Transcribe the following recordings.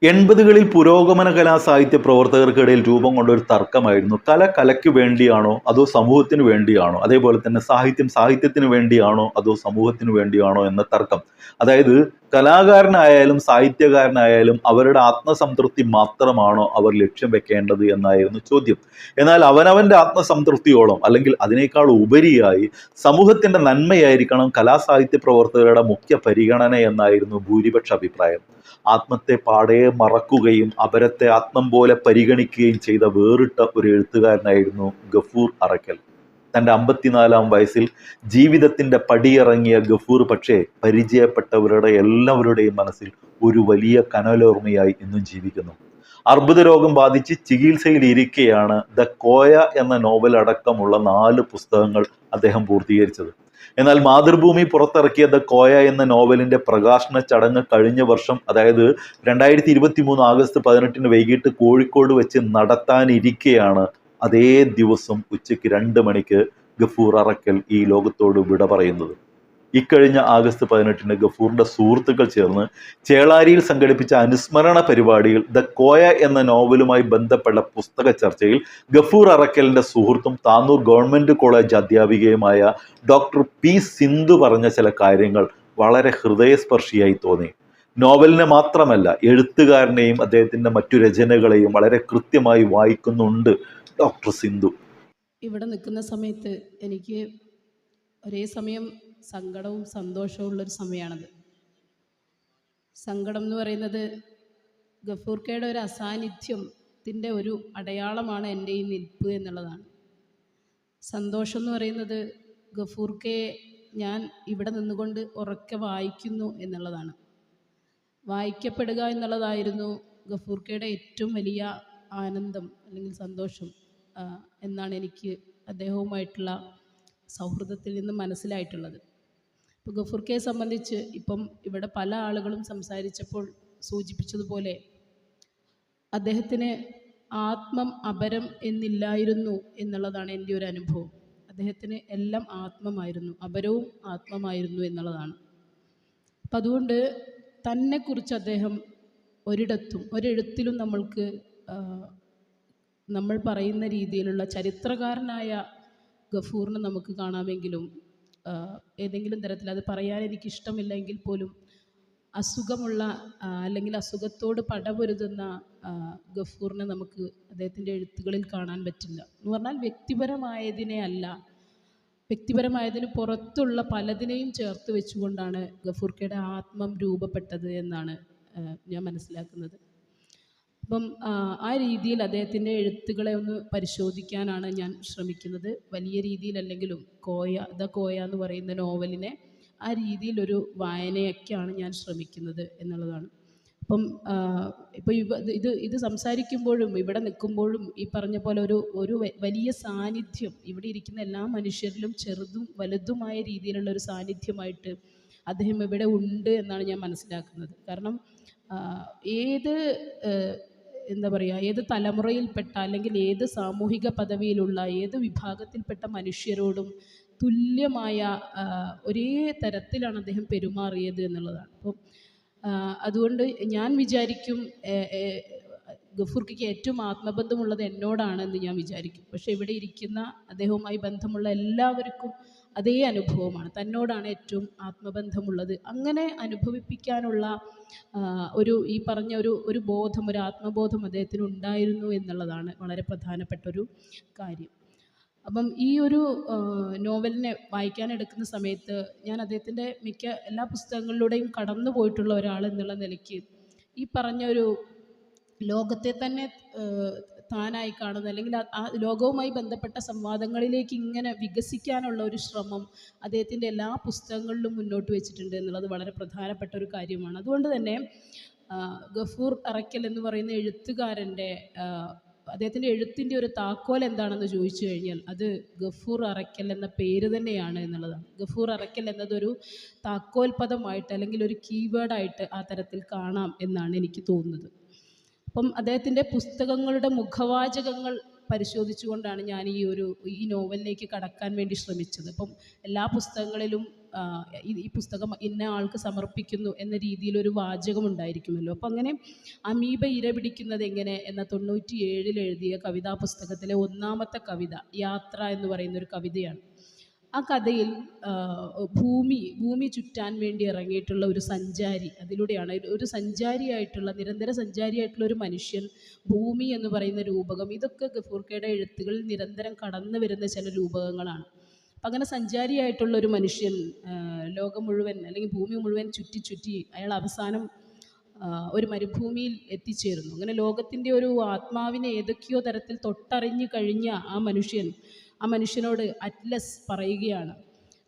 എൺപതുകളിൽ പുരോഗമന കലാ സാഹിത്യ പ്രവർത്തകർക്കിടയിൽ രൂപം കൊണ്ട ഒരു തർക്കമായിരുന്നു കലയ്ക്ക് വേണ്ടിയാണോ അതോ സമൂഹത്തിന് വേണ്ടിയാണോ, അതേപോലെ തന്നെ സാഹിത്യത്തിന് വേണ്ടിയാണോ അതോ സമൂഹത്തിന് വേണ്ടിയാണോ എന്ന തർക്കം. അതായത് കലാകാരനായാലും സാഹിത്യകാരനായാലും അവരുടെ ആത്മസംതൃപ്തി മാത്രമാണോ അവർ ലക്ഷ്യം വെക്കേണ്ടത് എന്നായിരുന്നു ചോദ്യം. എന്നാൽ അവനവന്റെ ആത്മസംതൃപ്തിയോളം അല്ലെങ്കിൽ അതിനേക്കാൾ ഉപരിയായി സമൂഹത്തിന്റെ നന്മയായിരിക്കണം കലാസാഹിത്യ പ്രവർത്തകരുടെ മുഖ്യ പരിഗണന എന്നായിരുന്നു ഭൂരിപക്ഷ അഭിപ്രായം. ആത്മത്തെ പാടെ മറക്കുകയും അപരത്തെ ആത്മം പോലെ പരിഗണിക്കുകയും ചെയ്ത വേറിട്ട ഒരു എഴുത്തുകാരനായിരുന്നു ഗഫൂർ അറക്കൽ. തൻ്റെ 54-ാം വയസ്സിൽ ജീവിതത്തിൻ്റെ പടിയിറങ്ങിയ ഗഫൂർ പക്ഷേ പരിചയപ്പെട്ടവരുടെ എല്ലാവരുടെയും മനസ്സിൽ ഒരു വലിയ കനലോർമ്മയായി ഇന്നും ജീവിക്കുന്നു. അർബുദ രോഗം ബാധിച്ച് ചികിത്സയിൽ ഇരിക്കെയാണ് ദ കോയ എന്ന നോവൽ അടക്കമുള്ള 4 പുസ്തകങ്ങൾ അദ്ദേഹം പൂർത്തീകരിച്ചത്. എന്നാൽ മാതൃഭൂമി പുറത്തിറക്കിയ ദ കോയ എന്ന നോവലിന്റെ പ്രകാശന ചടങ്ങ് കഴിഞ്ഞ വർഷം, അതായത് 2023 ആഗസ്റ്റ് 18 വൈകിട്ട് കോഴിക്കോട് വെച്ച് നടത്താനിരിക്കെയാണ് അതേ ദിവസം ഉച്ചയ്ക്ക് 2 മണിക്ക് ഗഫൂർ അറക്കൽ ഈ ലോകത്തോട് വിട പറയുന്നത്. ഇക്കഴിഞ്ഞ ആഗസ്റ്റ് 18 ഗഫൂറിന്റെ സുഹൃത്തുക്കൾ ചേർന്ന് ചേളാരിയിൽ സംഘടിപ്പിച്ച അനുസ്മരണ പരിപാടിയിൽ ദ കോയ എന്ന നോവലുമായി ബന്ധപ്പെട്ട പുസ്തക ചർച്ചയിൽ ഗഫൂർ അറക്കലിന്റെ സുഹൃത്തും താന്നൂർ ഗവൺമെന്റ് കോളേജ് അധ്യാപികയുമായ ഡോക്ടർ പി സിന്ധു പറഞ്ഞ ചില കാര്യങ്ങൾ വളരെ ഹൃദയസ്പർശിയായി തോന്നി. നോവലിനെ മാത്രമല്ല, എഴുത്തുകാരനെയും അദ്ദേഹത്തിന്റെ മറ്റു രചനകളെയും വളരെ കൃത്യമായി വായിക്കുന്നുണ്ട് ഡോക്ടർ സിന്ധു. ഇവിടെ നിൽക്കുന്ന സമയത്ത് എനിക്ക് ഒരേ സമയം സങ്കടവും സന്തോഷവും ഉള്ളൊരു സമയമാണത്. സങ്കടം എന്ന് പറയുന്നത് ഗഫൂർക്കയുടെ ഒരു അസാന്നിധ്യത്തിൻ്റെ ഒരു അടയാളമാണ് എൻ്റെ ഈ നിൽപ്പ് എന്നുള്ളതാണ്. സന്തോഷം എന്ന് പറയുന്നത് ഗഫൂർക്കയെ ഞാൻ ഇവിടെ നിന്നുകൊണ്ട് ഉറക്കെ വായിക്കുന്നു എന്നുള്ളതാണ്. വായിക്കപ്പെടുക എന്നുള്ളതായിരുന്നു ഗഫൂർക്കയുടെ ഏറ്റവും വലിയ ആനന്ദം അല്ലെങ്കിൽ സന്തോഷം എന്നാണ് എനിക്ക് അദ്ദേഹവുമായിട്ടുള്ള സൗഹൃദത്തിൽ നിന്ന് മനസ്സിലായിട്ടുള്ളത്. ഇപ്പോൾ ഗഫൂർക്കയെ സംബന്ധിച്ച് ഇപ്പം ഇവിടെ പല ആളുകളും സംസാരിച്ചപ്പോൾ സൂചിപ്പിച്ചതുപോലെ അദ്ദേഹത്തിന് ആത്മം അപരം എന്നില്ലായിരുന്നു എന്നുള്ളതാണ് എൻ്റെ ഒരു അനുഭവം. അദ്ദേഹത്തിന് എല്ലാം ആത്മമായിരുന്നു, അപരവും ആത്മമായിരുന്നു എന്നുള്ളതാണ്. അപ്പം അതുകൊണ്ട് തന്നെക്കുറിച്ച് അദ്ദേഹം ഒരെഴുത്തിലും നമ്മൾ പറയുന്ന രീതിയിലുള്ള ചരിത്രകാരനായ ഗഫൂറിനെ നമുക്ക് കാണാമെങ്കിലും ഏതെങ്കിലും തരത്തിൽ അത് പറയാൻ എനിക്കിഷ്ടമില്ലെങ്കിൽ പോലും അസുഖമുള്ള അല്ലെങ്കിൽ അസുഖത്തോട് പടപൊരുതുന്ന ഗഫൂറിനെ നമുക്ക് അദ്ദേഹത്തിൻ്റെ എഴുത്തുകളിൽ കാണാൻ പറ്റില്ല. എന്ന് പറഞ്ഞാൽ വ്യക്തിപരമായതിന് പുറത്തുള്ള പലതിനെയും ചേർത്ത് വെച്ചുകൊണ്ടാണ് ഗഫൂർക്കയുടെ ആത്മം രൂപപ്പെട്ടത് എന്നാണ് ഞാൻ മനസ്സിലാക്കുന്നത്. അപ്പം ആ രീതിയിൽ അദ്ദേഹത്തിൻ്റെ എഴുത്തുകളെ ഒന്ന് പരിശോധിക്കാനാണ് ഞാൻ ശ്രമിക്കുന്നത്. വലിയ രീതിയിലല്ലെങ്കിലും ദ കോയ എന്ന് പറയുന്ന നോവലിനെ ആ രീതിയിലൊരു വായനയൊക്കെയാണ് ഞാൻ ശ്രമിക്കുന്നത് എന്നുള്ളതാണ്. അപ്പം ഇപ്പോൾ ഇത് സംസാരിക്കുമ്പോഴും ഇവിടെ നിൽക്കുമ്പോഴും ഈ പറഞ്ഞ പോലെ ഒരു വലിയ സാന്നിധ്യം ഇവിടെ ഇരിക്കുന്ന എല്ലാ മനുഷ്യരിലും ചെറുതും വലുതുമായ രീതിയിലുള്ള ഒരു സാന്നിധ്യമായിട്ട് അദ്ദേഹം ഇവിടെ ഉണ്ട് എന്നാണ് ഞാൻ മനസ്സിലാക്കുന്നത്. കാരണം ഏത് തലമുറയിൽപ്പെട്ട അല്ലെങ്കിൽ ഏത് സാമൂഹിക പദവിയിലുള്ള ഏത് വിഭാഗത്തിൽപ്പെട്ട മനുഷ്യരോടും തുല്യമായ ഒരേ തരത്തിലാണ് അദ്ദേഹം പെരുമാറിയത് എന്നുള്ളതാണ്. അപ്പം അതുകൊണ്ട് ഞാൻ വിചാരിക്കും ഗഫൂർക്കയ്ക്ക് ഏറ്റവും ആത്മബന്ധമുള്ളത് എന്നോടാണെന്ന് ഞാൻ വിചാരിക്കും. പക്ഷേ ഇവിടെ ഇരിക്കുന്ന അദ്ദേഹവുമായി ബന്ധമുള്ള എല്ലാവർക്കും അതേ അനുഭവമാണ്, തന്നോടാണ് ഏറ്റവും ആത്മബന്ധമുള്ളത്. അങ്ങനെ അനുഭവിപ്പിക്കാനുള്ള ഈ പറഞ്ഞ ഒരു ബോധം, ഒരു ആത്മബോധം അദ്ദേഹത്തിന് ഉണ്ടായിരുന്നു എന്നുള്ളതാണ് വളരെ പ്രധാനപ്പെട്ടൊരു കാര്യം. അപ്പം ഈ ഒരു നോവലിനെ വായിക്കാനെടുക്കുന്ന സമയത്ത് ഞാൻ അദ്ദേഹത്തിൻ്റെ എല്ലാ പുസ്തകങ്ങളിലൂടെയും കടന്നു പോയിട്ടുള്ള ഒരാൾ എന്നുള്ള നിലയ്ക്ക് ഈ പറഞ്ഞൊരു ലോകത്തെ തന്നെ താനായി കാണുന്ന അല്ലെങ്കിൽ ആ ലോകവുമായി ബന്ധപ്പെട്ട സംവാദങ്ങളിലേക്ക് ഇങ്ങനെ വികസിക്കാനുള്ള ഒരു ശ്രമം അദ്ദേഹത്തിൻ്റെ എല്ലാ പുസ്തകങ്ങളിലും മുന്നോട്ട് വെച്ചിട്ടുണ്ട് എന്നുള്ളത് വളരെ പ്രധാനപ്പെട്ട ഒരു കാര്യമാണ്. അതുകൊണ്ട് തന്നെ ഗഫൂർ അറക്കൽ എന്ന് പറയുന്ന എഴുത്തുകാരൻ്റെ അദ്ദേഹത്തിൻ്റെ എഴുത്തിൻ്റെ ഒരു താക്കോൽ എന്താണെന്ന് ചോദിച്ചു കഴിഞ്ഞാൽ അത് ഗഫൂർ അറക്കൽ എന്ന പേര് തന്നെയാണ് എന്നുള്ളതാണ്. ഗഫൂർ അറക്കൽ എന്നതൊരു താക്കോൽ പദമായിട്ട് അല്ലെങ്കിൽ ഒരു കീവേഡായിട്ട് ആ തരത്തിൽ കാണാം എന്നാണ് എനിക്ക് തോന്നുന്നത്. അപ്പം അദ്ദേഹത്തിൻ്റെ പുസ്തകങ്ങളുടെ മുഖവാചകങ്ങൾ പരിശോധിച്ചുകൊണ്ടാണ് ഞാൻ ഈ നോവലിലേക്ക് കടക്കാൻ വേണ്ടി ശ്രമിച്ചത്. അപ്പം എല്ലാ പുസ്തകങ്ങളിലും ആ, ഈ പുസ്തകം ഇന്ന ആൾക്ക് സമർപ്പിക്കുന്നു എന്ന രീതിയിലൊരു വാചകം ഉണ്ടായിരിക്കുമല്ലോ. അപ്പം അങ്ങനെ അമീബ ഇരപിടിക്കുന്നത് എങ്ങനെ എന്ന 97 എഴുതിയ കവിതാ പുസ്തകത്തിലെ ഒന്നാമത്തെ കവിത യാത്ര എന്ന് പറയുന്ന ഒരു കവിതയാണ്. ആ കഥയിൽ ഭൂമി ചുറ്റാൻ വേണ്ടി ഇറങ്ങിയിട്ടുള്ള ഒരു സഞ്ചാരി, അതിലൂടെയാണ് ഒരു സഞ്ചാരിയായിട്ടുള്ള നിരന്തര സഞ്ചാരിയായിട്ടുള്ള ഒരു മനുഷ്യൻ, ഭൂമി എന്ന് പറയുന്ന രൂപകം, ഇതൊക്കെ ഗഫൂർക്കയുടെ എഴുത്തുകളിൽ നിരന്തരം കടന്നു വരുന്ന ചില രൂപകങ്ങളാണ്. അപ്പം അങ്ങനെ സഞ്ചാരിയായിട്ടുള്ള ഒരു മനുഷ്യൻ ലോകം മുഴുവൻ അല്ലെങ്കിൽ ഭൂമി മുഴുവൻ ചുറ്റി അയാൾ അവസാനം ഒരു മരുഭൂമിയിൽ എത്തിച്ചേരുന്നു. അങ്ങനെ ലോകത്തിൻ്റെ ഒരു ആത്മാവിനെ ഏതൊക്കെയോ തരത്തിൽ തൊട്ടറിഞ്ഞു കഴിഞ്ഞ ആ മനുഷ്യനോട് അറ്റ്ലസ് പറയുകയാണ്,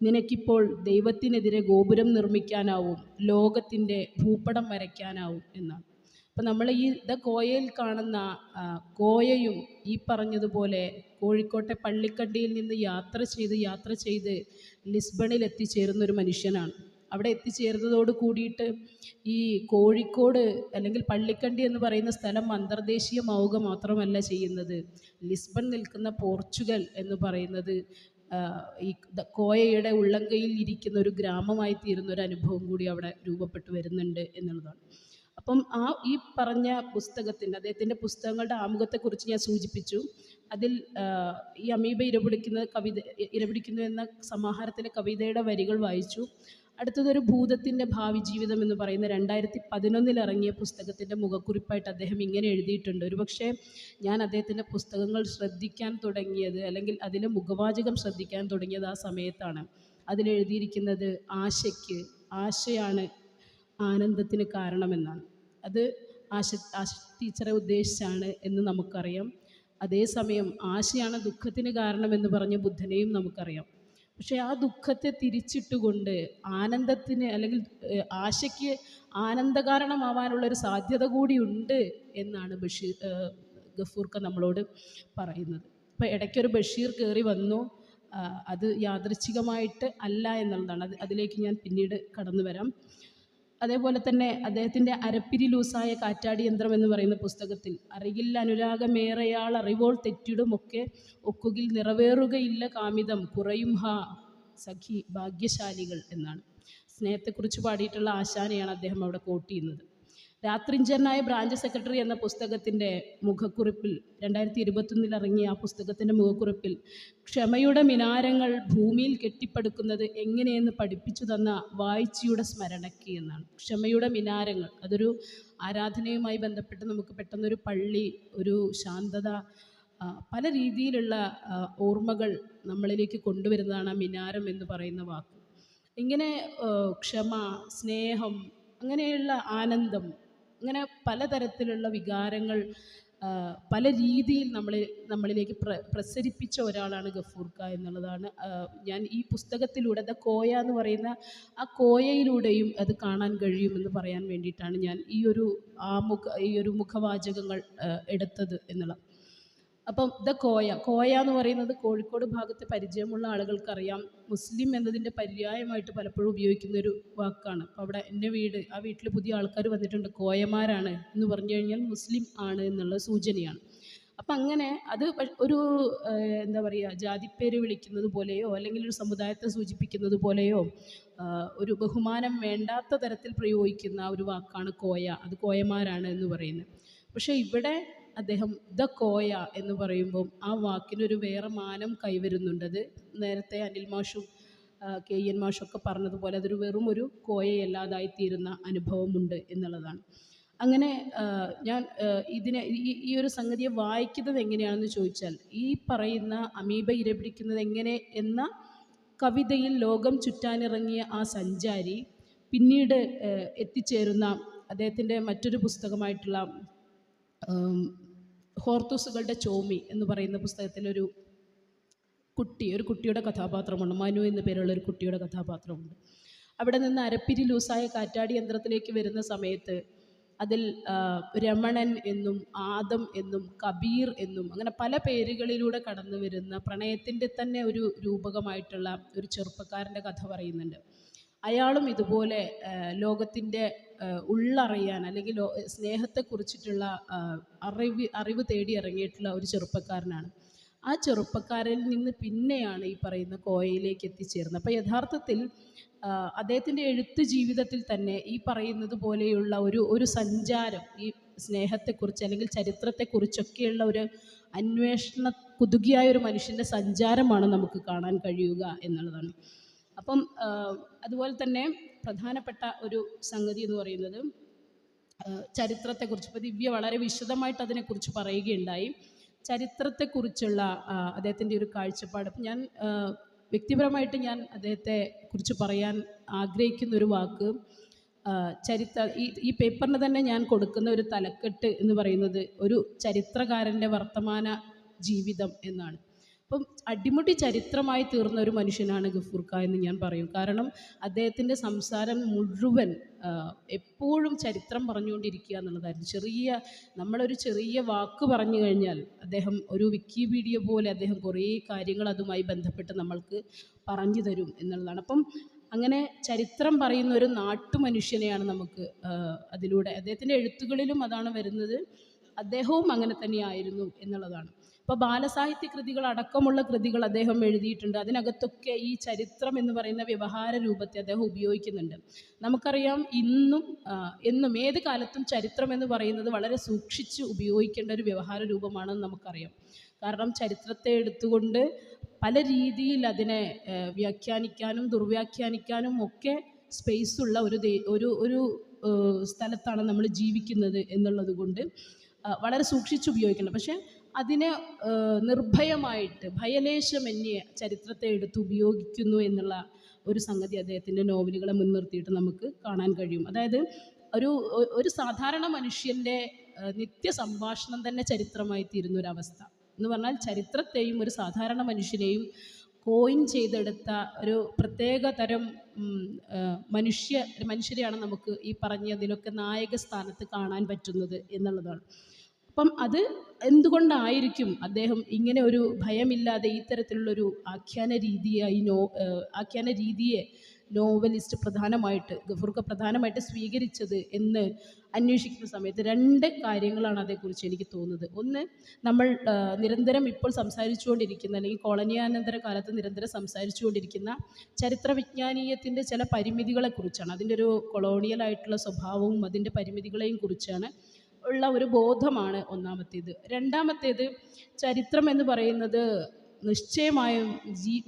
നിനക്കിപ്പോൾ ദൈവത്തിനെതിരെ ഗോപുരം നിർമ്മിക്കാനാവും, ലോകത്തിൻ്റെ ഭൂപടം വരയ്ക്കാനാവും എന്നാണ്. അപ്പം നമ്മൾ ഈ കോയയിൽ കാണുന്ന കോയയും ഈ പറഞ്ഞതുപോലെ കോഴിക്കോട്ടെ പള്ളിക്കണ്ടിയിൽ നിന്ന് യാത്ര ചെയ്ത് ലിസ്ബണിൽ എത്തിച്ചേരുന്ന ഒരു മനുഷ്യനാണ്. അവിടെ എത്തിച്ചേർന്നതോട് കൂടിയിട്ട് ഈ കോഴിക്കോട് അല്ലെങ്കിൽ പള്ളിക്കണ്ടി എന്ന് പറയുന്ന സ്ഥലം അന്തർദേശീയമാവുക മാത്രമല്ല ചെയ്യുന്നത്, ലിസ്ബൺ നിൽക്കുന്ന പോർച്ചുഗൽ എന്ന് പറയുന്നത് ഈ കോയയുടെ ഉള്ളംകൈയിൽ ഇരിക്കുന്ന ഒരു ഗ്രാമമായി തീരുന്ന ഒരു അനുഭവം കൂടി അവിടെ രൂപപ്പെട്ടു വരുന്നുണ്ട് എന്നുള്ളതാണ്. അപ്പം ഈ പറഞ്ഞ പുസ്തകത്തിൻ്റെ അദ്ദേഹത്തിൻ്റെ പുസ്തകങ്ങളുടെ ആമുഖത്തെക്കുറിച്ച് ഞാൻ സൂചിപ്പിച്ചു. അതിൽ ഈ അമീബ ഇരപിടിക്കുന്നു എന്ന സമാഹാരത്തിലെ കവിതയുടെ വരികൾ വായിച്ചു. അടുത്തതൊരു ഭൂതത്തിൻ്റെ ഭാവി ജീവിതം എന്ന് പറയുന്ന 2011 ഇറങ്ങിയ പുസ്തകത്തിൻ്റെ മുഖക്കുറിപ്പായിട്ട് അദ്ദേഹം ഇങ്ങനെ എഴുതിയിട്ടുണ്ട്. ഒരുപക്ഷെ ഞാൻ അദ്ദേഹത്തിൻ്റെ പുസ്തകങ്ങൾ ശ്രദ്ധിക്കാൻ തുടങ്ങിയത് അല്ലെങ്കിൽ അതിലെ മുഖവാചകം ശ്രദ്ധിക്കാൻ തുടങ്ങിയത് ആ സമയത്താണ്. അതിലെഴുതിയിരിക്കുന്നത് ആശയാണ് ആനന്ദത്തിന് കാരണമെന്നാണ്. അത് ആശ ടീച്ചറെ ഉദ്ദേശിച്ചാണ് എന്ന് നമുക്കറിയാം. അതേസമയം ആശയാണ് ദുഃഖത്തിന് കാരണമെന്ന് പറഞ്ഞ ബുദ്ധനെയും നമുക്കറിയാം. പക്ഷേ ആ ദുഃഖത്തെ തിരിച്ചിട്ടുകൊണ്ട് ആനന്ദത്തിന് അല്ലെങ്കിൽ ആശയ്ക്ക് ആനന്ദകാരണമാവാനുള്ളൊരു സാധ്യത കൂടിയുണ്ട് എന്നാണ് ഗഫൂർക്ക നമ്മളോട് പറയുന്നത്. അപ്പോൾ ഇടയ്ക്കൊരു ബഷീർ കയറി വന്നു, അത് യാദൃച്ഛികമായിട്ട് അല്ല എന്നുള്ളതാണ്. അതിലേക്ക് ഞാൻ പിന്നീട് കടന്നു വരാം. അതേപോലെ തന്നെ അദ്ദേഹത്തിൻ്റെ അരപ്പിരി ലൂസായ കാറ്റാടി യന്ത്രം എന്ന് പറയുന്ന പുസ്തകത്തിൽ അറിയില്ല അനുരാഗമേറെയാൾ അറിവോൾ തെറ്റിടുമൊക്കെ ഒക്കുകിൽ നിറവേറുകയില്ല കാമിതം കുറയും സഖി ഭാഗ്യശാലികൾ എന്നാണ്. സ്നേഹത്തെക്കുറിച്ച് പാടിയിട്ടുള്ള ആശാനെയാണ് അദ്ദേഹം അവിടെ കോട്ട് ചെയ്യുന്നത്. രാത്രിഞ്ചനായ ബ്രാഞ്ച് സെക്രട്ടറി എന്ന പുസ്തകത്തിൻ്റെ മുഖക്കുറിപ്പിൽ 2021 ഇറങ്ങിയ ആ പുസ്തകത്തിൻ്റെ മുഖക്കുറിപ്പിൽ ക്ഷമയുടെ മിനാരങ്ങൾ ഭൂമിയിൽ കെട്ടിപ്പടുക്കുന്നത് എങ്ങനെയെന്ന് പഠിപ്പിച്ചു തന്ന വായിച്ചിയുടെ സ്മരണയ്ക്ക് എന്നാണ്. ക്ഷമയുടെ മിനാരങ്ങൾ, അതൊരു ആരാധനയുമായി ബന്ധപ്പെട്ട് നമുക്ക് പെട്ടെന്നൊരു പള്ളി, ഒരു ശാന്തത, പല രീതിയിലുള്ള ഓർമ്മകൾ നമ്മളിലേക്ക് കൊണ്ടുവരുന്നതാണ് ആ മിനാരം എന്ന് പറയുന്ന വാക്ക്. ഇങ്ങനെ ക്ഷമ, സ്നേഹം, അങ്ങനെയുള്ള ആനന്ദം, അങ്ങനെ പലതരത്തിലുള്ള വികാരങ്ങൾ പല രീതിയിൽ നമ്മളിലേക്ക് പ്രസരിപ്പിച്ച ഒരാളാണ് ഗഫൂർക്ക എന്നുള്ളതാണ് ഞാൻ ഈ പുസ്തകത്തിലൂടെ കോയ എന്ന് പറയുന്ന ആ കോയയിലൂടെയും അത് കാണാൻ കഴിയുമെന്ന് പറയാൻ വേണ്ടിയിട്ടാണ് ഞാൻ ഈ ഒരു മുഖവാചകങ്ങൾ എടുത്തത് എന്നുള്ളത്. അപ്പം കോയ എന്ന് പറയുന്നത് കോഴിക്കോട് ഭാഗത്തെ പരിചയമുള്ള ആളുകൾക്കറിയാം. മുസ്ലിം എന്നതിൻ്റെ പര്യായമായിട്ട് പലപ്പോഴും ഉപയോഗിക്കുന്ന ഒരു വാക്കാണ്. അപ്പോൾ അവിടെ എൻ്റെ ആ വീട്ടിൽ പുതിയ ആൾക്കാർ വന്നിട്ടുണ്ട്, കോയമാരാണ് എന്ന് പറഞ്ഞു കഴിഞ്ഞാൽ മുസ്ലിം ആണ് എന്നുള്ള സൂചനയാണ്. അപ്പം അങ്ങനെ അത് ഒരു എന്താ പറയുക, ജാതിപ്പേര് വിളിക്കുന്നത് പോലെയോ അല്ലെങ്കിൽ ഒരു സമുദായത്തെ സൂചിപ്പിക്കുന്നത് പോലെയോ ഒരു ബഹുമാനം വേണ്ടാത്ത തരത്തിൽ പ്രയോഗിക്കുന്ന ഒരു വാക്കാണ് കോയ. അത് കോയമാരാണ് എന്ന് പറയുന്നത്. പക്ഷേ ഇവിടെ അദ്ദേഹം കോയ എന്ന് പറയുമ്പം ആ വാക്കിനൊരു വേറെ മാനം കൈവരുന്നുണ്ട്. അത് നേരത്തെ അനിൽ മാഷും KN മാഷൊക്കെ പറഞ്ഞതുപോലെ അതൊരു വെറും ഒരു കോയയല്ലാതായിത്തീരുന്ന അനുഭവമുണ്ട് എന്നുള്ളതാണ്. അങ്ങനെ ഞാൻ ഈ ഒരു സംഗതിയെ വായിക്കുന്നത് എങ്ങനെയാണെന്ന് ചോദിച്ചാൽ, ഈ പറയുന്ന അമീബ ഇരപിടിക്കുന്നത് എങ്ങനെ എന്ന കവിതയിൽ ലോകം ചുറ്റാനിറങ്ങിയ ആ സഞ്ചാരി പിന്നീട് എത്തിച്ചേരുന്ന അദ്ദേഹത്തിൻ്റെ മറ്റൊരു പുസ്തകമായിട്ടുള്ള ഹോർത്തൂസുകളുടെ ചോമി എന്ന് പറയുന്ന പുസ്തകത്തിലൊരു കുട്ടിയുടെ കഥാപാത്രമുണ്ട്. മനു എന്നു പേരുള്ള ഒരു കുട്ടിയുടെ കഥാപാത്രമുണ്ട്. അവിടെ നിന്ന് അരപ്പിരി ലൂസായ കാറ്റാടി യന്ത്രത്തിലേക്ക് വരുന്ന സമയത്ത് അതിൽ രമണൻ എന്നും ആദം എന്നും കബീർ എന്നും അങ്ങനെ പല പേരുകളിലൂടെ കടന്നു വരുന്ന പ്രണയത്തിൻ്റെ തന്നെ ഒരു രൂപകമായിട്ടുള്ള ഒരു ചെറുപ്പക്കാരൻ്റെ കഥ പറയുന്നുണ്ട്. അയാളും ഇതുപോലെ ലോകത്തിൻ്റെ ഉള്ളറിയാൻ അല്ലെങ്കിൽ സ്നേഹത്തെക്കുറിച്ചിട്ടുള്ള അറിവ് തേടി ഇറങ്ങിയിട്ടുള്ള ഒരു ചെറുപ്പക്കാരനാണ്. ആ ചെറുപ്പക്കാരിൽ നിന്ന് പിന്നെയാണ് ഈ പറയുന്ന കോയയിലേക്ക് എത്തിച്ചേർന്നത്. അപ്പോൾ യഥാർത്ഥത്തിൽ അദ്ദേഹത്തിൻ്റെ എഴുത്ത് ജീവിതത്തിൽ തന്നെ ഈ പറയുന്നത് പോലെയുള്ള ഒരു സഞ്ചാരം, ഈ സ്നേഹത്തെക്കുറിച്ച് അല്ലെങ്കിൽ ചരിത്രത്തെക്കുറിച്ചൊക്കെയുള്ള ഒരു അന്വേഷണ കുതുകിയായ ഒരു മനുഷ്യൻ്റെ സഞ്ചാരമാണ് നമുക്ക് കാണാൻ കഴിയുക എന്നുള്ളതാണ്. അപ്പം അതുപോലെ തന്നെ പ്രധാനപ്പെട്ട ഒരു സംഗതി എന്ന് പറയുന്നത് ചരിത്രത്തെക്കുറിച്ച് ഇപ്പോൾ ദിവ്യ വളരെ വിശദമായിട്ട് അതിനെക്കുറിച്ച് പറയുകയുണ്ടായി. ചരിത്രത്തെക്കുറിച്ചുള്ള അദ്ദേഹത്തിൻ്റെ ഒരു കാഴ്ചപ്പാട്, അപ്പം ഞാൻ വ്യക്തിപരമായിട്ട് ഞാൻ അദ്ദേഹത്തെ കുറിച്ച് പറയാൻ ആഗ്രഹിക്കുന്ന ഒരു വാക്ക്, ഈ പേപ്പറിന് തന്നെ ഞാൻ കൊടുക്കുന്ന ഒരു തലക്കെട്ട് എന്ന് പറയുന്നത് ഒരു ചരിത്രകാരൻ്റെ വർത്തമാന ജീവിതം എന്നാണ്. അപ്പം അടിമുടി ചരിത്രമായി തീർന്ന ഒരു മനുഷ്യനാണ് ഗഫൂർക്ക എന്ന് ഞാൻ പറയും. കാരണം അദ്ദേഹത്തിൻ്റെ സംസാരം മുഴുവൻ എപ്പോഴും ചരിത്രം പറഞ്ഞുകൊണ്ടിരിക്കുക എന്നുള്ളതായിരുന്നു. നമ്മളൊരു ചെറിയ വാക്ക് പറഞ്ഞു കഴിഞ്ഞാൽ അദ്ദേഹം ഒരു വിക്കിപീഡിയ പോലെ അദ്ദേഹം കുറേ കാര്യങ്ങൾ അതുമായി ബന്ധപ്പെട്ട് നമ്മൾക്ക് പറഞ്ഞു തരും എന്നുള്ളതാണ്. അപ്പം അങ്ങനെ ചരിത്രം പറയുന്ന ഒരു നാട്ടുമനുഷ്യനെയാണ് നമുക്ക് അതിലൂടെ, അദ്ദേഹത്തിൻ്റെ എഴുത്തുകളിലും അതാണ് വരുന്നത്, അദ്ദേഹവും അങ്ങനെ തന്നെയായിരുന്നു എന്നുള്ളതാണ്. ഇപ്പോൾ ബാലസാഹിത്യ കൃതികൾ അടക്കമുള്ള കൃതികൾ അദ്ദേഹം എഴുതിയിട്ടുണ്ട്. അതിനകത്തൊക്കെ ഈ ചരിത്രം എന്ന് പറയുന്ന വ്യവഹാര രൂപത്തെ അദ്ദേഹം ഉപയോഗിക്കുന്നുണ്ട്. നമുക്കറിയാം എന്നും ഏത് കാലത്തും ചരിത്രം എന്ന് പറയുന്നത് വളരെ സൂക്ഷിച്ച് ഉപയോഗിക്കേണ്ട ഒരു വ്യവഹാര രൂപമാണെന്ന് നമുക്കറിയാം. കാരണം ചരിത്രത്തെ എടുത്തുകൊണ്ട് പല രീതിയിൽ അതിനെ വ്യാഖ്യാനിക്കാനും ദുർവ്യാഖ്യാനിക്കാനും ഒക്കെ സ്പേസുള്ള ഒരു സ്ഥലത്താണ് നമ്മൾ ജീവിക്കുന്നത് എന്നുള്ളത് കൊണ്ട് വളരെ സൂക്ഷിച്ച് ഉപയോഗിക്കണം. പക്ഷേ അതിനെ നിർഭയമായിട്ട് ഭയലേശമന്യേ ചരിത്രത്തെ എടുത്ത് ഉപയോഗിക്കുന്നു എന്നുള്ള ഒരു സംഗതി അദ്ദേഹത്തിൻ്റെ നോവലുകളെ മുൻനിർത്തിയിട്ട് നമുക്ക് കാണാൻ കഴിയും. അതായത് ഒരു സാധാരണ മനുഷ്യൻ്റെ നിത്യസംഭാഷണം തന്നെ ചരിത്രമായി തീരുന്നൊരവസ്ഥ എന്ന് പറഞ്ഞാൽ, ചരിത്രത്തെയും ഒരു സാധാരണ മനുഷ്യനെയും കോയിൻ ചെയ്തെടുത്ത ഒരു പ്രത്യേക തരം മനുഷ്യരെയാണ് നമുക്ക് ഈ പറഞ്ഞതിലൊക്കെ നായക സ്ഥാനത്ത് കാണാൻ പറ്റുന്നത് എന്നുള്ളതാണ്. അപ്പം അത് എന്തുകൊണ്ടായിരിക്കും അദ്ദേഹം ഇങ്ങനെ ഒരു ഭയമില്ലാതെ ഈ തരത്തിലുള്ളൊരു ആഖ്യാന രീതിയെ നോവലിസ്റ്റ് ഗഫൂർക്ക പ്രധാനമായിട്ട് സ്വീകരിച്ചത് എന്ന് അന്വേഷിക്കുന്ന സമയത്ത് 2 കാര്യങ്ങളാണ് അതേക്കുറിച്ച് എനിക്ക് തോന്നുന്നത്. ഒന്ന്, നമ്മൾ നിരന്തരം ഇപ്പോൾ സംസാരിച്ചുകൊണ്ടിരിക്കുന്ന, അല്ലെങ്കിൽ കോളനിയാനന്തര കാലത്ത് നിരന്തരം സംസാരിച്ചുകൊണ്ടിരിക്കുന്ന ചരിത്രവിജ്ഞാനീയത്തിൻ്റെ ചില പരിമിതികളെക്കുറിച്ചാണ്. അതിൻ്റെ ഒരു കൊളോണിയലായിട്ടുള്ള സ്വഭാവവും അതിൻ്റെ പരിമിതികളെയും കുറിച്ചാണ് ഉള്ള ഒരു ബോധമാണ് ഒന്നാമത്തേത്. രണ്ടാമത്തേത്, ചരിത്രം എന്ന് പറയുന്നത് നിശ്ചയമായും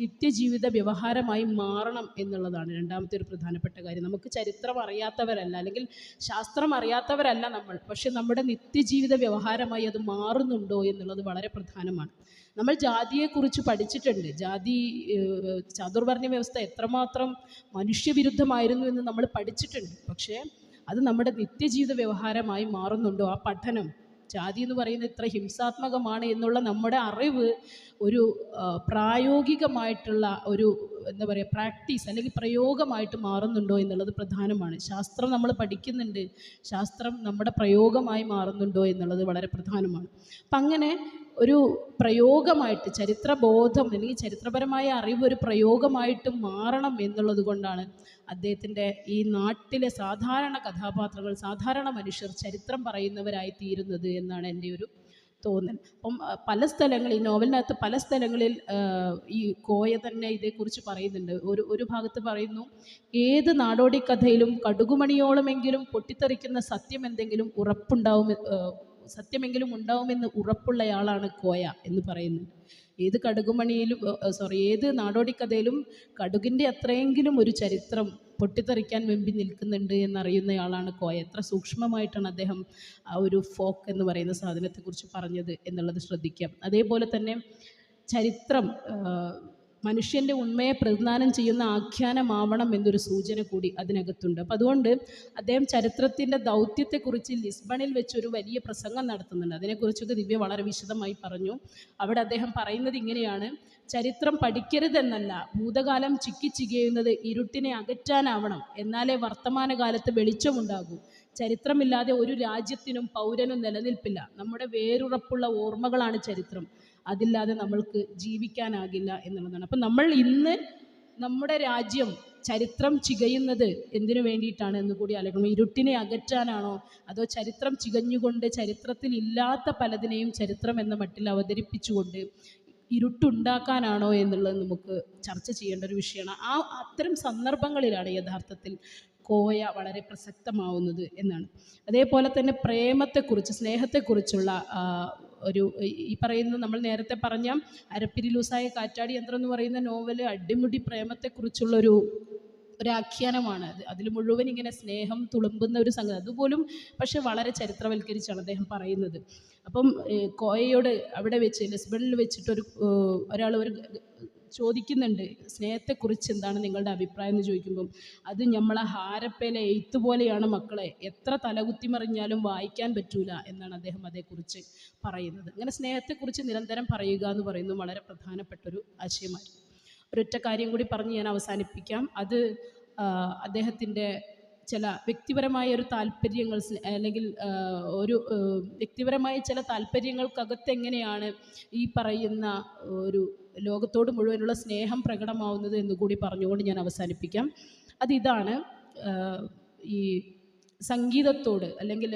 നിത്യജീവിത വ്യവഹാരമായി മാറണം എന്നുള്ളതാണ് രണ്ടാമത്തെ ഒരു പ്രധാനപ്പെട്ട കാര്യം. നമുക്ക് ചരിത്രം അറിയാത്തവരല്ല, അല്ലെങ്കിൽ ശാസ്ത്രം അറിയാത്തവരല്ല നമ്മൾ, പക്ഷെ നമ്മുടെ നിത്യജീവിത വ്യവഹാരമായി അത് മാറുന്നുണ്ടോ എന്നുള്ളത് വളരെ പ്രധാനമാണ്. നമ്മൾ ജാതിയെക്കുറിച്ച് പഠിച്ചിട്ടുണ്ട്. ചാതുർവർണ്ണ വ്യവസ്ഥ എത്രമാത്രം മനുഷ്യവിരുദ്ധമായിരുന്നു എന്ന് നമ്മൾ പഠിച്ചിട്ടുണ്ട്. പക്ഷേ അത് നമ്മുടെ നിത്യജീവിത വ്യവഹാരമായി മാറുന്നുണ്ടോ? ആ പഠനം, ജാതി എന്ന് പറയുന്നത് ഇത്ര ഹിംസാത്മകമാണ് എന്നുള്ള നമ്മുടെ അറിവ് ഒരു പ്രായോഗികമായിട്ടുള്ള ഒരു പ്രാക്ടീസ് അല്ലെങ്കിൽ പ്രയോഗമായിട്ട് മാറുന്നുണ്ടോ എന്നുള്ളത് പ്രധാനമാണ്. ശാസ്ത്രം നമ്മൾ പഠിക്കുന്നുണ്ട്, ശാസ്ത്രം നമ്മുടെ പ്രയോഗമായി മാറുന്നുണ്ടോ എന്നുള്ളത് വളരെ പ്രധാനമാണ്. അപ്പം അങ്ങനെ ഒരു പ്രയോഗമായിട്ട് ചരിത്രബോധം അല്ലെങ്കിൽ ചരിത്രപരമായ അറിവ് ഒരു പ്രയോഗമായിട്ട് മാറണം എന്നുള്ളത് കൊണ്ടാണ് അദ്ദേഹത്തിൻ്റെ ഈ നാട്ടിലെ സാധാരണ കഥാപാത്രങ്ങൾ, സാധാരണ മനുഷ്യർ ചരിത്രം പറയുന്നവരായി തീരുന്നത് എന്നാണ് എൻ്റെ ഒരു തോന്നൽ. അപ്പം പല സ്ഥലങ്ങളിൽ, ഈ നോവലിനകത്ത് പല സ്ഥലങ്ങളിൽ ഈ കോയ തന്നെ ഇതേക്കുറിച്ച് പറയുന്നുണ്ട്. ഒരു ഭാഗത്ത് പറയുന്നു, ഏത് നാടോടി കഥയിലും കടുകുമണിയോളമെങ്കിലും പൊട്ടിത്തെറിക്കുന്ന സത്യമെങ്കിലും ഉണ്ടാവുമെന്ന് ഉറപ്പുള്ളയാളാണ് കോയ എന്ന് പറയുന്നത്. ഏത് നാടോടിക്കഥയിലും കടുകിൻ്റെ അത്രയെങ്കിലും ഒരു ചരിത്രം പൊട്ടിത്തെറിക്കാൻ വെമ്പി നിൽക്കുന്നുണ്ട് എന്നറിയുന്നയാളാണ് കോയ. എത്ര സൂക്ഷ്മമായിട്ടാണ് അദ്ദേഹം ആ ഒരു ഫോക്ക് എന്ന് പറയുന്ന സാധനത്തെക്കുറിച്ച് പറഞ്ഞത് എന്നുള്ളത് ശ്രദ്ധിക്കാം. അതേപോലെ തന്നെ ചരിത്രം മനുഷ്യൻ്റെ ഉണ്മയെ പ്രതിദാനം ചെയ്യുന്ന ആഖ്യാനമാവണം എന്നൊരു സൂചന കൂടി അതിനകത്തുണ്ട്. അപ്പം അതുകൊണ്ട് അദ്ദേഹം ചരിത്രത്തിൻ്റെ ദൗത്യത്തെക്കുറിച്ച് ലിസ്ബണിൽ വെച്ചൊരു വലിയ പ്രസംഗം നടത്തുന്നുണ്ട്. അതിനെക്കുറിച്ചൊക്കെ ദിവ്യ വളരെ വിശദമായി പറഞ്ഞു. അവിടെ അദ്ദേഹം പറയുന്നത് ഇങ്ങനെയാണ്: ചരിത്രം പഠിക്കരുതെന്നല്ല, ഭൂതകാലം ചിക്കിച്ചികയുന്നത് ഇരുട്ടിനെ അകറ്റാനാവണം, എന്നാലേ വർത്തമാനകാലത്ത് വെളിച്ചമുണ്ടാകൂ. ചരിത്രമില്ലാതെ ഒരു രാജ്യത്തിനും പൗരനും നിലനിൽപ്പില്ല. നമ്മുടെ വേരുറപ്പുള്ള ഓർമ്മകളാണ് ചരിത്രം. അതില്ലാതെ നമ്മൾക്ക് ജീവിക്കാനാകില്ല എന്നുള്ളതാണ്. അപ്പം നമ്മൾ ഇന്ന് നമ്മുടെ രാജ്യം ചരിത്രം ചികയുന്നത് എന്തിനു വേണ്ടിയിട്ടാണ് എന്ന് കൂടി ആലോചിക്കണം. ഇരുട്ടിനെ അകറ്റാനാണോ, അതോ ചരിത്രം ചികഞ്ഞുകൊണ്ട് ചരിത്രത്തിൽ ഇല്ലാത്ത പലതിനെയും ചരിത്രം എന്ന മട്ടിൽ അവതരിപ്പിച്ചുകൊണ്ട് ഇരുട്ടുണ്ടാക്കാനാണോ എന്നുള്ളത് നമുക്ക് ചർച്ച ചെയ്യേണ്ട ഒരു വിഷയമാണ്. അത്തരം സന്ദർഭങ്ങളിലാണ് യഥാർത്ഥത്തിൽ കോയ വളരെ പ്രസക്തമാവുന്നത് എന്നാണ്. അതേപോലെ തന്നെ പ്രേമത്തെക്കുറിച്ച്, സ്നേഹത്തെക്കുറിച്ചുള്ള ഒരു ഈ പറയുന്ന നമ്മൾ നേരത്തെ പറഞ്ഞ അരപ്പിരി ലൂസായ കാറ്റാടി യന്ത്രം എന്ന് പറയുന്ന നോവല് അടിമുടി പ്രേമത്തെക്കുറിച്ചുള്ളൊരു ഒരാഖ്യാനമാണ്. അതിൽ മുഴുവൻ ഇങ്ങനെ സ്നേഹം തുളുമ്പുന്ന ഒരു സംഗതി, അതുപോലും പക്ഷെ വളരെ ചരിത്രവൽക്കരിച്ചാണ് അദ്ദേഹം പറയുന്നത്. അപ്പം കോയയോട് അവിടെ വെച്ച് ലിസ്ബണിൽ വെച്ചിട്ടൊരു ഒരാൾ ചോദിക്കുന്നുണ്ട്, സ്നേഹത്തെക്കുറിച്ച് എന്താണ് നിങ്ങളുടെ അഭിപ്രായം എന്ന് ചോദിക്കുമ്പം, അത് നമ്മളെ ഹാരപ്പയിലെ എഴുത്ത് പോലെയാണ് മക്കളെ, എത്ര തലകുത്തി മറിഞ്ഞാലും വായിക്കാൻ പറ്റൂല എന്നാണ് അദ്ദേഹം അതേക്കുറിച്ച് പറയുന്നത്. അങ്ങനെ സ്നേഹത്തെക്കുറിച്ച് നിരന്തരം പറയുക എന്ന് പറയുന്നത് വളരെ പ്രധാനപ്പെട്ടൊരു ആശയമായിരുന്നു. ഒരൊറ്റ കാര്യം കൂടി പറഞ്ഞ് ഞാൻ അവസാനിപ്പിക്കാം. അത് അദ്ദേഹത്തിൻ്റെ ചില വ്യക്തിപരമായ ഒരു താല്പര്യങ്ങൾ, അല്ലെങ്കിൽ ഒരു വ്യക്തിപരമായ ചില താല്പര്യങ്ങൾക്കകത്ത് എങ്ങനെയാണ് ഈ പറയുന്ന ഒരു ലോകത്തോട് മുഴുവനുള്ള സ്നേഹം പ്രകടമാവുന്നത് എന്നുകൂടി പറഞ്ഞുകൊണ്ട് ഞാൻ അവസാനിപ്പിക്കാം. അതിതാണ് ഈ സംഗീതത്തോട് അല്ലെങ്കിൽ